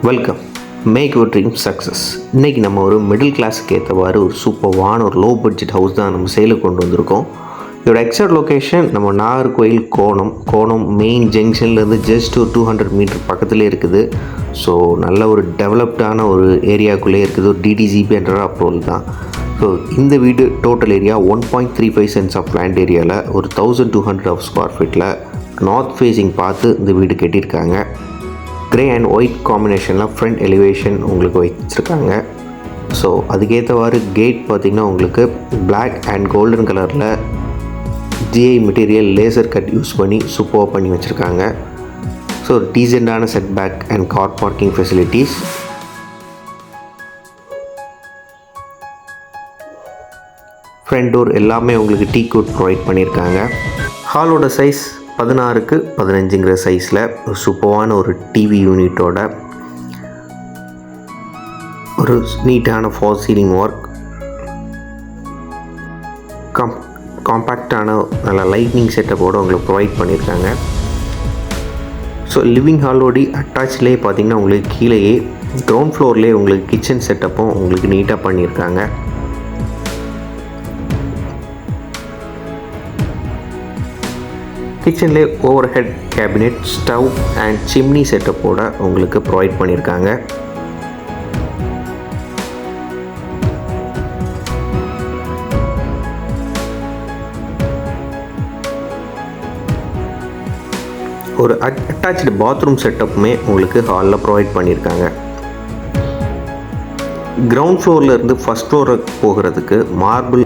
Welcome, make your dream success. இன்றைக்கி நம்ம ஒரு மிடில் கிளாஸுக்கு ஏற்றவாறு ஒரு சூப்பர்வான ஒரு லோ பட்ஜெட் ஹவுஸ் தான் நம்ம சேலுக்கு கொண்டு வந்திருக்கோம். இதோட எக்ஸாக்ட் லொக்கேஷன் நம்ம நாகர்கோயில் கோணம் மெயின் ஜங்ஷன்லேருந்து ஜஸ்ட் ஒரு 200 மீட்டர் பக்கத்துலேயே இருக்குது. ஸோ நல்ல ஒரு டெவலப்டான ஒரு ஏரியாவுக்குள்ளே இருக்குது. ஒரு டிடிசிபி என்ற அப்ரூவல் தான். ஸோ இந்த வீடு total area 1.35 cents of land ஏரியாவில் ஒரு 1200 ஸ்கொயர் ஃபீட்டில் நார்த் ஃபேஸிங் பார்த்து இந்த வீடு கட்டியிருக்காங்க. கிரே அண்ட் ஒயிட் காம்பினேஷனில் ஃப்ரண்ட் எலிவேஷன் உங்களுக்கு வச்சுருக்காங்க. ஸோ அதுக்கேற்றவாறு கேட் பார்த்திங்கன்னா உங்களுக்கு பிளாக் அண்ட் கோல்டன் கலரில் GI material laser cut use பண்ணி சூப்பராக பண்ணி வச்சுருக்காங்க. ஸோ டீசெண்டான set back and car parking facilities. Front door எல்லாமே உங்களுக்கு டீ கோட் ப்ரொவைட் பண்ணியிருக்காங்க. ஹாலோட சைஸ் 16க்கு 15ங்கிற சைஸில் ஒரு சூப்பரான ஒரு டிவி யூனிட்டோட ஒரு நீட்டான ஃபால் சீலிங் ஒர்க், காம்பேக்டான நல்ல லைட்னிங் செட்டப்போடு உங்களுக்கு ப்ரொவைட் பண்ணியிருக்காங்க. ஸோ லிவிங் ஹாலோடி அட்டாச்லேயே பார்த்திங்கன்னா உங்களுக்கு கீழேயே கிரவுண்ட் ஃப்ளோர்லேயே உங்களுக்கு கிச்சன் செட்டப்பும் உங்களுக்கு நீட்டாக பண்ணியிருக்காங்க. கிச்சன்லேயே over head cabinet, stove and chimney செட்டப்போடு உங்களுக்கு ப்ரொவைட் பண்ணியிருக்காங்க. ஒரு அட்டாச்டு பாத்ரூம் செட்டப்புமே உங்களுக்கு ஹாலில் ப்ரொவைட் பண்ணியிருக்காங்க. கிரவுண்ட் ஃப்ளோரில் இருந்து ஃபஸ்ட் ஃப்ளோருக்கு போகிறதுக்கு மார்பிள்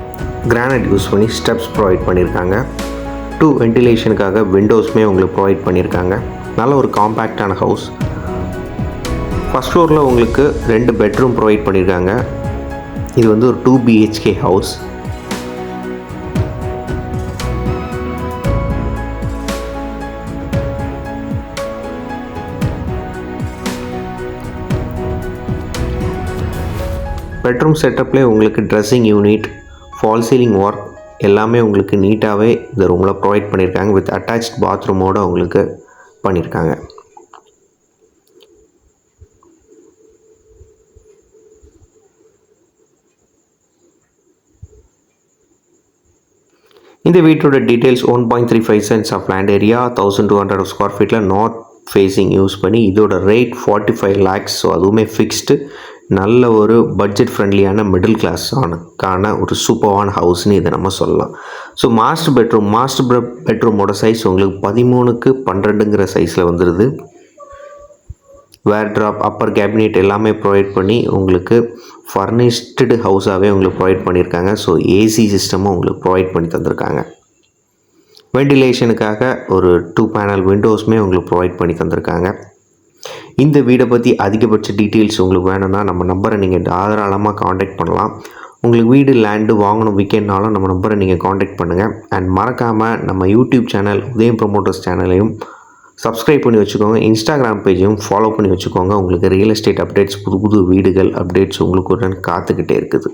கிரானைட் யூஸ் பண்ணி ஸ்டெப்ஸ் ப்ரொவைட் பண்ணியிருக்காங்க. 2 வென்டிலேஷனுக்காக விண்டோஸுமே உங்களுக்கு ப்ரொவைட் பண்ணியிருக்காங்க. நல்ல ஒரு காம்பேக்டான ஹவுஸ். ஃபஸ்ட் ஃப்ளோரில் உங்களுக்கு 2 பெட்ரூம் ப்ரொவைட் பண்ணியிருக்காங்க. இது வந்து ஒரு 2 BHK ஹவுஸ். பெட்ரூம் செட்டப்லேயே உங்களுக்கு dressing unit, fall ceiling work எல்லாமே உங்களுக்கு நீட்டாகவே இந்த ரூமில் ப்ரொவைட் பண்ணியிருக்காங்க. வித் அட்டாச் பாத்ரூமோடு உங்களுக்கு பண்ணியிருக்காங்க. இந்த வீட்டோட details 1.35 cents of land area, 1200 square ஃபீட்டில் நார்த் ஃபேஸிங் யூஸ் பண்ணி இதோட ரேட் 45 lakhs. ஸோ அதுவுமே ஃபிக்ஸ்டு. நல்ல ஒரு பட்ஜெட் ஃப்ரெண்ட்லியான மிடில் கிளாஸான ஒரு சூப்பரான ஹவுஸ்னு இதை நம்ம சொல்லலாம். ஸோ மாஸ்டர் பெட்ரூமோட சைஸ் உங்களுக்கு 13க்கு 12ங்கிற சைஸில் வந்துடுது. வேர்ட்ராப், அப்பர் கேபினெட் எல்லாமே ப்ரொவைட் பண்ணி உங்களுக்கு ஃபர்னிஷ்டு ஹவுஸாகவே உங்களுக்கு ப்ரொவைட் பண்ணியிருக்காங்க. ஸோ ஏசி சிஸ்டமும் உங்களுக்கு ப்ரொவைட் பண்ணி தந்திருக்காங்க. வென்டிலேஷனுக்காக ஒரு 2 பேனல் விண்டோஸுமே உங்களுக்கு ப்ரொவைட் பண்ணி தந்திருக்காங்க. இந்த வீடை பற்றி அதிகபட்ச டீட்டெயில்ஸ் உங்களுக்கு வேணும்னா நம்ம நம்பரை நீங்கள் தாராளமாக காண்டாக்ட் பண்ணலாம். உங்களுக்கு வீடு லேண்டு வாங்கணும் வீக்கெண்ட்னாலும் நம்ம நம்பரை நீங்கள் காண்டாக்ட் பண்ணுங்கள். அண்ட் மறக்காமல் நம்ம யூடியூப் சேனல் உதயம் ப்ரமோட்டர்ஸ் சேனலையும் சப்ஸ்கிரைப் பண்ணி வச்சுக்கோங்க. இன்ஸ்டாகிராம் பேஜையும் ஃபாலோ பண்ணி வச்சுக்கோங்க. உங்களுக்கு ரியல் எஸ்டேட் அப்டேட்ஸ், புது வீடுகள் அப்டேட்ஸ் உங்களுக்கு உடனே காத்துக்கிட்டே இருக்குது.